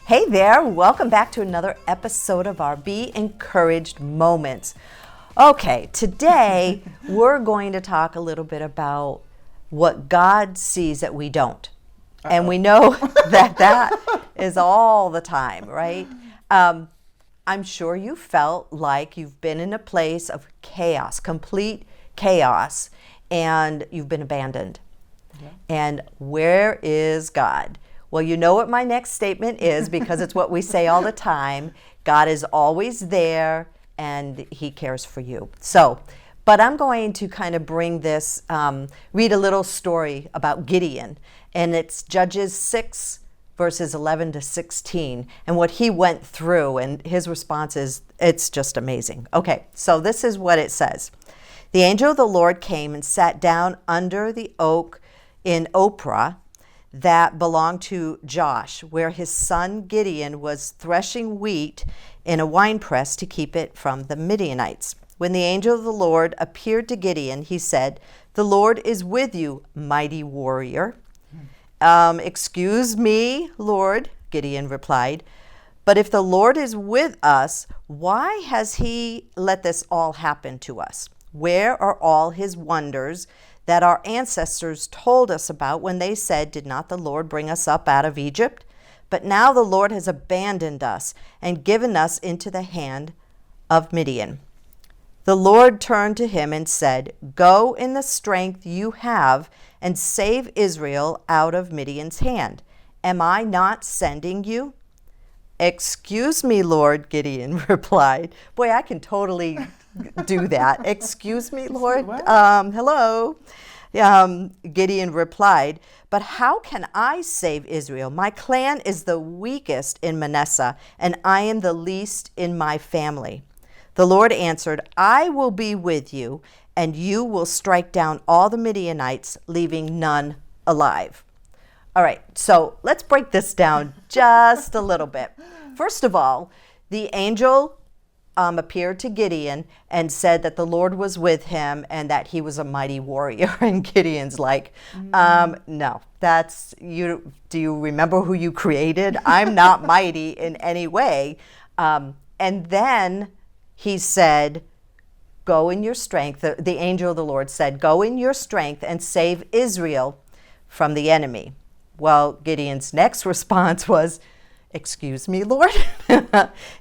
Hey there, welcome back to another episode of our Be Encouraged Moments. Okay, today we're going to talk a little bit about what God sees that we don't. And we know that is all the time, right? I'm sure you felt like you've been in a place of chaos, complete chaos, and you've been abandoned. Yeah. And where is God? Well, you know what my next statement is because it's what we say all the time. God is always there and he cares for you. So, but I'm going to kind of bring this, read a little story about Gideon. And it's Judges 6, verses 11 to 16, and what he went through. And his response is, it's just amazing. Okay, so this is what it says. The angel of the Lord came and sat down under the oak in Ophrah that belonged to Josh, where his son Gideon was threshing wheat in a winepress to keep it from the Midianites. When the angel of the Lord appeared to Gideon, he said, "The Lord is with you, mighty warrior." Excuse me, Lord, Gideon replied, "but if the Lord is with us, why has he let this all happen to us? Where are all his wonders that our ancestors told us about when they said, 'Did not the Lord bring us up out of Egypt?' But now the Lord has abandoned us and given us into the hand of Midian." The Lord turned to him and said, "Go in the strength you have and save Israel out of Midian's hand. Am I not sending you?" "Excuse me, Lord," Gideon replied. Boy, I can totally do that. "Excuse me, Lord." Hello. Gideon replied, "But how can I save Israel? My clan is the weakest in Manasseh, and I am the least in my family." The Lord answered, "I will be with you, and you will strike down all the Midianites, leaving none alive." All right, so let's break this down just a little bit. First of all, the angel appeared to Gideon and said that the Lord was with him and that he was a mighty warrior. And Gideon's like, no, that's you. Do you remember who you created? I'm not mighty in any way. And then he said, "Go in your strength." The angel of the Lord said, "Go in your strength and save Israel from the enemy." Well, Gideon's next response was, "Excuse me, Lord."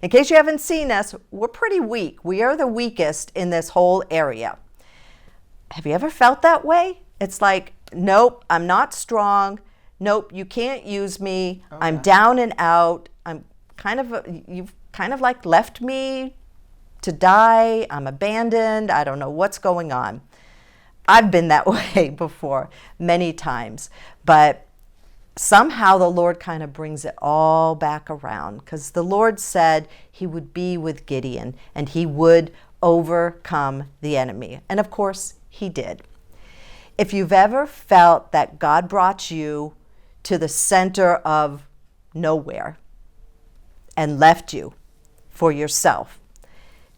In case you haven't seen us, we're pretty weak. We are the weakest in this whole area. Have you ever felt that way? It's like, nope, I'm not strong. Nope, you can't use me. Okay. I'm down and out. You've kind of like left me to die. I'm abandoned. I don't know what's going on. I've been that way before many times, but somehow the Lord kind of brings it all back around, because the Lord said he would be with Gideon and he would overcome the enemy. And of course, he did. If you've ever felt that God brought you to the center of nowhere and left you for yourself,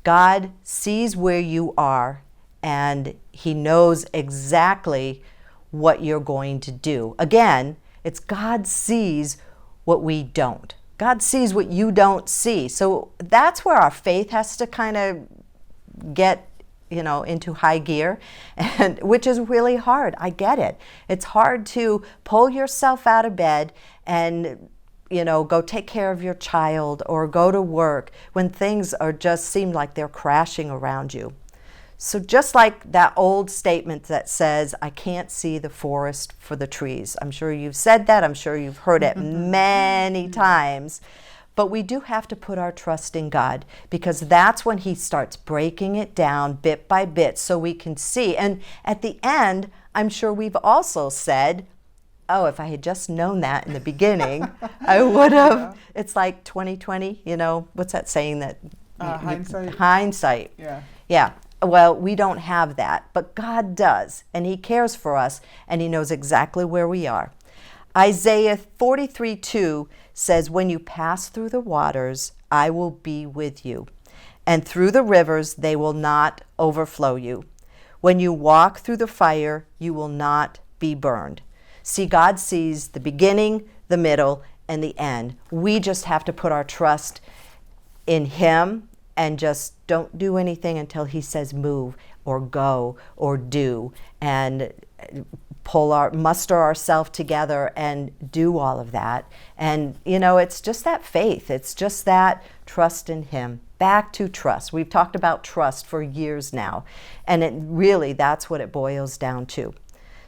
God sees where you are and he knows exactly what you're going to do. Again, it's God sees what we don't. God sees what you don't see. So that's where our faith has to kind of get, into high gear, and which is really hard. I get it. It's hard to pull yourself out of bed and go take care of your child or go to work when things seem like they're crashing around you. So just like that old statement that says, "I can't see the forest for the trees." I'm sure you've said that. I'm sure you've heard it many times. But we do have to put our trust in God, because that's when he starts breaking it down bit by bit so we can see. And at the end, I'm sure we've also said, "Oh, if I had just known that in the beginning, I would have." Yeah. It's like 2020, what's that saying that? Hindsight. Hindsight. Yeah. Yeah. Well, we don't have that, but God does, and he cares for us, and he knows exactly where we are. Isaiah 43:2 says, "When you pass through the waters, I will be with you, and through the rivers, they will not overflow you. When you walk through the fire, you will not be burned." See, God sees the beginning, the middle, in the end. We just have to put our trust in Him and just don't do anything until He says move or go or do, and muster ourselves together and do all of that. And it's just that faith. It's just that trust in Him. Back to trust. We've talked about trust for years now, and that's what it boils down to.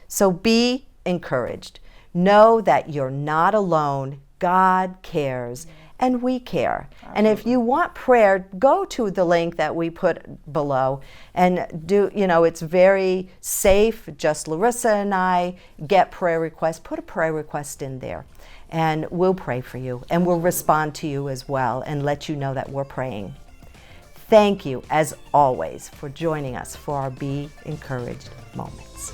So be encouraged. Know that you're not alone. God cares, and we care. Absolutely. And if you want prayer, go to the link that we put below and do, it's very safe. Just Larissa and I get prayer requests. Put a prayer request in there, and we'll pray for you, and we'll respond to you as well and let you know that we're praying. Thank you, as always, for joining us for our Be Encouraged moments.